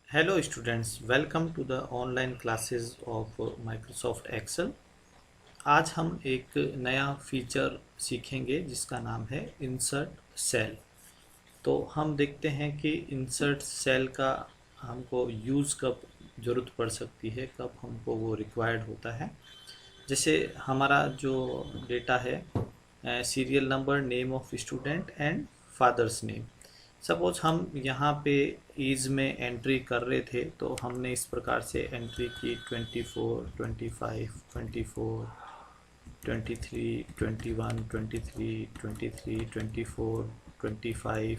Hello students, welcome to the online classes of Microsoft Excel। आज हम एक नया फीचर सीखेंगे जिसका नाम है इंसर्ट सेल। तो हम देखते हैं कि इंसर्ट सेल का हमको यूज़ कब ज़रूरत पड़ सकती है, कब हमको वो रिक्वायर्ड होता है। जैसे हमारा जो डेटा है serial number, name of student and father's name. Suppose हम यहाँ पे ईज में एंट्री कर रहे थे तो हमने इस प्रकार से एंट्री की 24, 25, 24, 23, 21, 23, 23, 24, 25,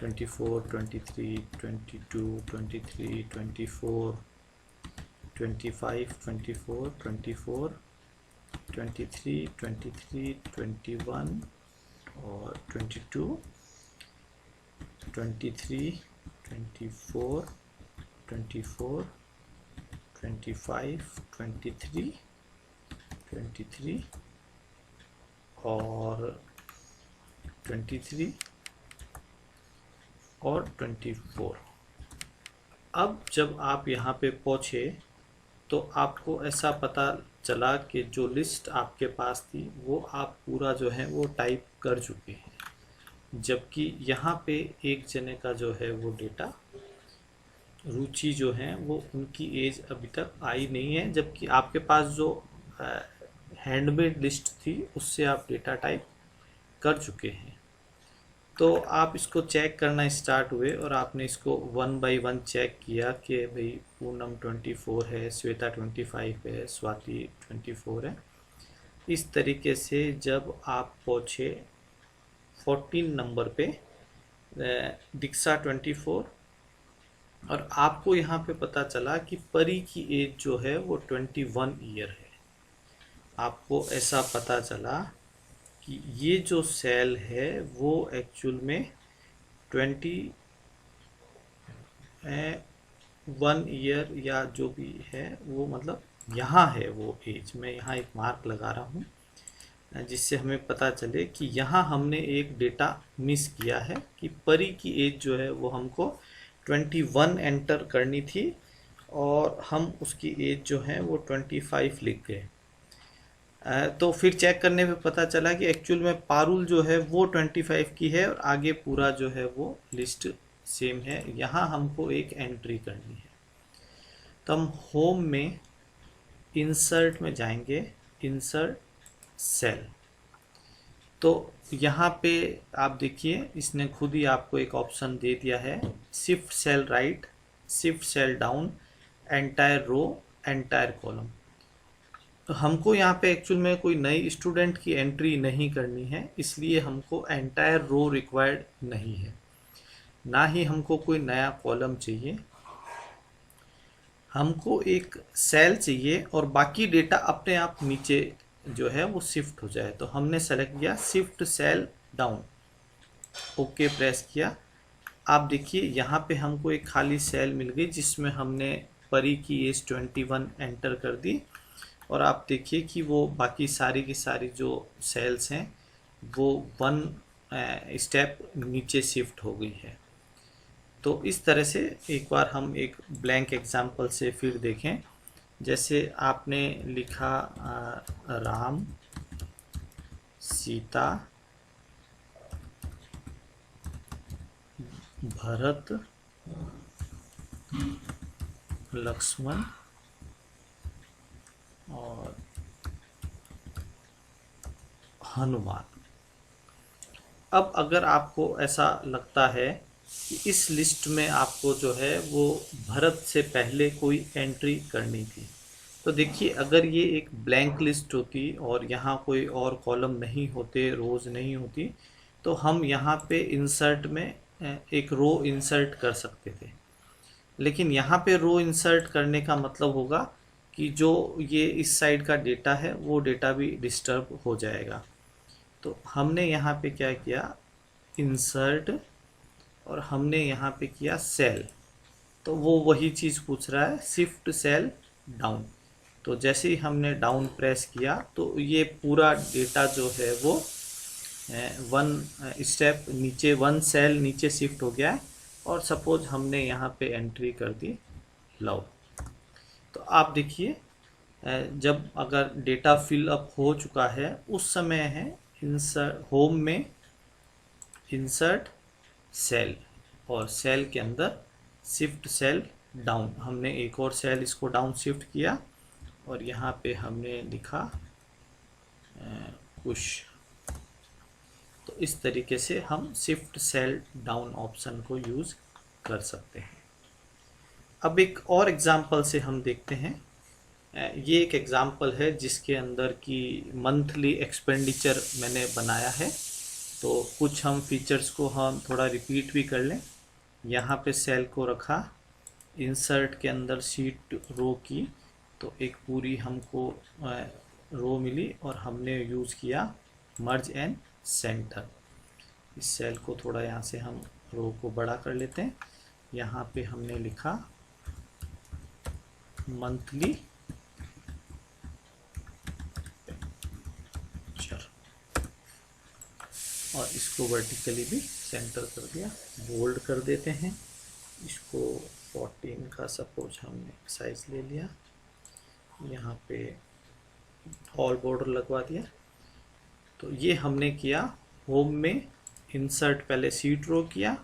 24, 23, 22, 23, 24, 25, 24, 24, 23, 23, 21 और 22, 23, 24, 24, 25, 23, 23 और 23 और 24। अब जब आप यहाँ पे पहुँचे तो आपको ऐसा पता चला कि जो लिस्ट आपके पास थी वो आप पूरा जो है वो टाइप कर चुके हैं, जबकि यहाँ पे एक जने का जो है वो डेटा रुचि जो है वो उनकी एज अभी तक आई नहीं है, जबकि आपके पास जो हैंडमेड लिस्ट थी उससे आप डेटा टाइप कर चुके हैं। तो आप इसको चेक करना स्टार्ट हुए और आपने इसको वन बाय वन चेक किया कि भाई पूनम 24 है, श्वेता 25 है, स्वाति 24 है। इस तरीके से जब आप पहुँचे 14 नंबर पे दीक्षा 24 और आपको यहाँ पे पता चला कि परी की एज जो है वो 21 ईयर है। आपको ऐसा पता चला कि ये जो सेल है वो एक्चुअल में 21 ईयर या जो भी है वो मतलब यहाँ है वो एज। मैं यहाँ एक मार्क लगा रहा हूँ जिससे हमें पता चले कि यहाँ हमने एक डेटा मिस किया है कि परी की एज जो है वो हमको 21 एंटर करनी थी और हम उसकी एज जो है वो 25 लिख गए। तो फिर चेक करने पे पता चला कि एक्चुअल में पारुल जो है वो 25 की है और आगे पूरा जो है वो लिस्ट सेम है। यहाँ हमको एक एंट्री करनी है तो हम होम में इंसर्ट में जाएंगे, इंसर्ट सेल। तो यहाँ पे आप देखिए इसने खुद ही आपको एक ऑप्शन दे दिया है, shift cell right, shift cell down, entire row, entire column. तो हमको यहाँ पे एक्चुअल में कोई नई स्टूडेंट की एंट्री नहीं करनी है, इसलिए हमको एंटायर रो रिक्वायर्ड नहीं है, ना ही हमको कोई नया कॉलम चाहिए। हमको एक सेल चाहिए और बाकी डेटा अपने आप नीचे जो है वो शिफ्ट हो जाए। तो हमने सेलेक्ट किया shift cell down, okay press किया। आप देखिए यहाँ पे हमको एक खाली सेल मिल गई जिसमें हमने परी की एज 21 एंटर कर दी और आप देखिए कि वो बाकी सारी की सारी जो सेल्स हैं वो वन स्टेप नीचे शिफ्ट हो गई है। तो इस तरह से एक बार हम एक ब्लैंक एग्जाम्पल से फिर देखें। जैसे आपने लिखा राम, सीता, भरत, लक्ष्मण और हनुमान। अब अगर आपको ऐसा लगता है कि इस लिस्ट में आपको जो है वो भरत से पहले कोई एंट्री करनी थी, तो देखिए अगर ये एक ब्लैंक लिस्ट होती और यहाँ कोई और कॉलम नहीं होते, रोज़ नहीं होती, तो हम यहाँ पे इंसर्ट में एक रो इंसर्ट कर सकते थे। लेकिन यहाँ पे रो इंसर्ट करने का मतलब होगा कि जो ये इस साइड का डेटा है वो डेटा भी डिस्टर्ब हो जाएगा। तो हमने यहाँ पे क्या किया, इंसर्ट, और हमने यहाँ पे किया सेल। तो वो वही चीज़ पूछ रहा है, शिफ्ट सेल डाउन। तो जैसे ही हमने डाउन प्रेस किया तो ये पूरा डेटा जो है वो वन स्टेप नीचे, वन सेल नीचे शिफ्ट हो गया है और सपोज हमने यहाँ पे एंट्री कर दी लव। तो आप देखिए जब अगर डेटा फिल अप हो चुका है उस समय है इंसर्ट होम में इंसर्ट सेल और सेल के अंदर शिफ्ट सेल डाउन, हमने एक और सेल इसको डाउन शिफ्ट किया और यहाँ पे हमने लिखा पुश। तो इस तरीके से हम शिफ्ट सेल डाउन ऑप्शन को यूज़ कर सकते हैं। अब एक और एग्जांपल से हम देखते हैं। ये एक एग्जांपल है जिसके अंदर की मंथली एक्सपेंडिचर मैंने बनाया है। तो कुछ हम फीचर्स को हम थोड़ा रिपीट भी कर लें। यहाँ पे सेल को रखा, इंसर्ट के अंदर शीट रो की, तो एक पूरी हमको रो मिली और हमने यूज़ किया मर्ज एंड सेंटर। इस सेल को थोड़ा यहाँ से हम रो को बड़ा कर लेते हैं। यहाँ पे हमने लिखा मंथली और इसको वर्टिकली भी सेंटर कर दिया, बोल्ड कर देते हैं। इसको 14 का सपोज हमने साइज ले लिया, यहाँ पे ऑल बॉर्डर लगवा दिया। तो ये हमने किया होम में इंसर्ट, पहले सीट रो किया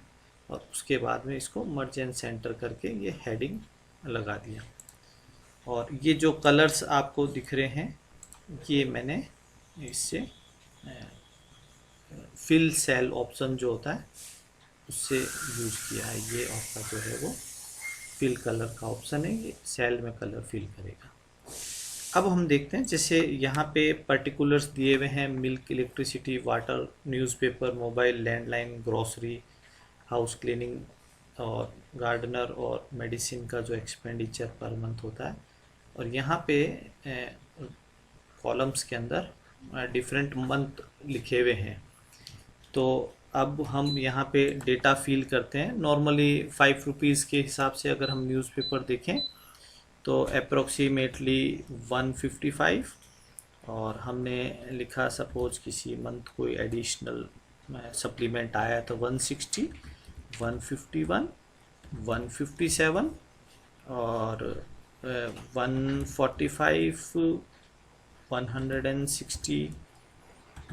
और उसके बाद में इसको मर्ज एंड सेंटर करके ये हेडिंग लगा दिया। और ये जो कलर्स आपको दिख रहे हैं ये मैंने इससे फिल सेल ऑप्शन जो होता है उससे यूज़ किया है। ये आपका जो है वो फिल कलर का ऑप्शन है, ये सेल में कलर फिल करेगा। अब हम देखते हैं, जैसे यहाँ पे पर्टिकुलर्स दिए हुए हैं, milk, electricity, water, newspaper, mobile, landline, grocery, house cleaning और गार्डनर और मेडिसिन का जो एक्सपेंडिचर पर मंथ होता है। और यहाँ पे कॉलम्स के अंदर डिफरेंट मंथ लिखे हुए हैं। तो अब हम यहाँ पे डेटा फिल करते हैं। नॉर्मली 5 रुपीज़ के हिसाब से अगर हम न्यूज़पेपर देखें तो अप्रोक्सीमेटली 155, और हमने लिखा सपोज किसी मंथ कोई एडिशनल सप्लीमेंट आया तो 160, 151, 157 और 145, 160,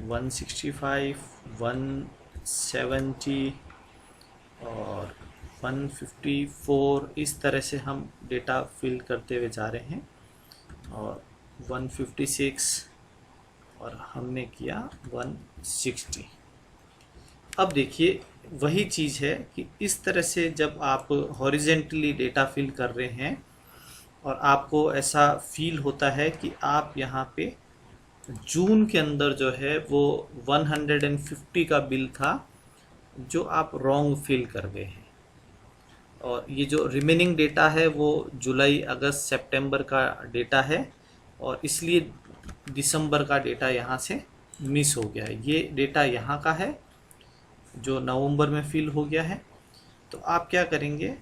165, 170 और 154। इस तरह से हम डेटा फिल करते हुए जा रहे हैं। और 156 और हमने किया 160। अब देखिए वही चीज़ है कि इस तरह से जब आप हॉरिजेंटली डेटा फिल कर रहे हैं और आपको ऐसा फील होता है कि आप यहाँ पे जून के अंदर जो है वो 150 का बिल था जो आप रॉन्ग फिल कर गए हैं, और ये जो रिमेनिंग डेटा है वो जुलाई, अगस्त, सितंबर का डेटा है और इसलिए दिसंबर का डेटा यहाँ से मिस हो गया है। ये डेटा यहाँ का है जो नवंबर में फिल हो गया है। तो आप क्या करेंगे,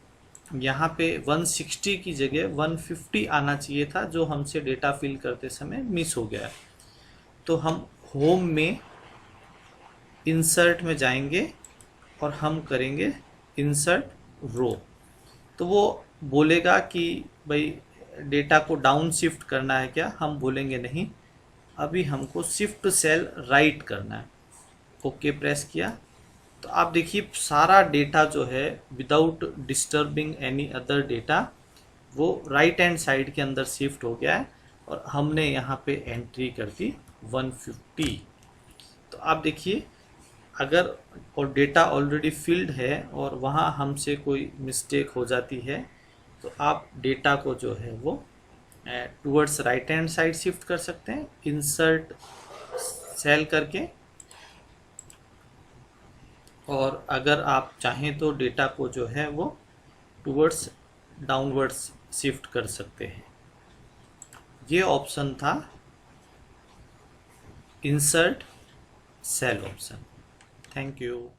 यहाँ पे 160 की जगह 150 आना चाहिए था जो हमसे डेटा फिल करते समय मिस हो गया है। तो हम होम में इंसर्ट में जाएंगे और हम करेंगे इंसर्ट रो। तो वो बोलेगा कि भाई डेटा को डाउन शिफ्ट करना है क्या, हम बोलेंगे नहीं, अभी हमको शिफ्ट सेल राइट करना है। ओके प्रेस किया तो आप देखिए सारा डेटा जो है without disturbing any other data वो राइट हैंड साइड के अंदर शिफ्ट हो गया है और हमने यहाँ पे एंट्री कर दी 150। तो आप देखिए अगर और डेटा ऑलरेडी फिल्ड है और वहाँ हमसे कोई मिस्टेक हो जाती है तो आप डेटा को जो है वो towards right hand side shift कर सकते हैं इंसर्ट सेल करके, और अगर आप चाहें तो डेटा को जो है वो टूवर्ड्स डाउनवर्ड्स शिफ्ट कर सकते हैं। ये ऑप्शन था insert cell option. Thank you.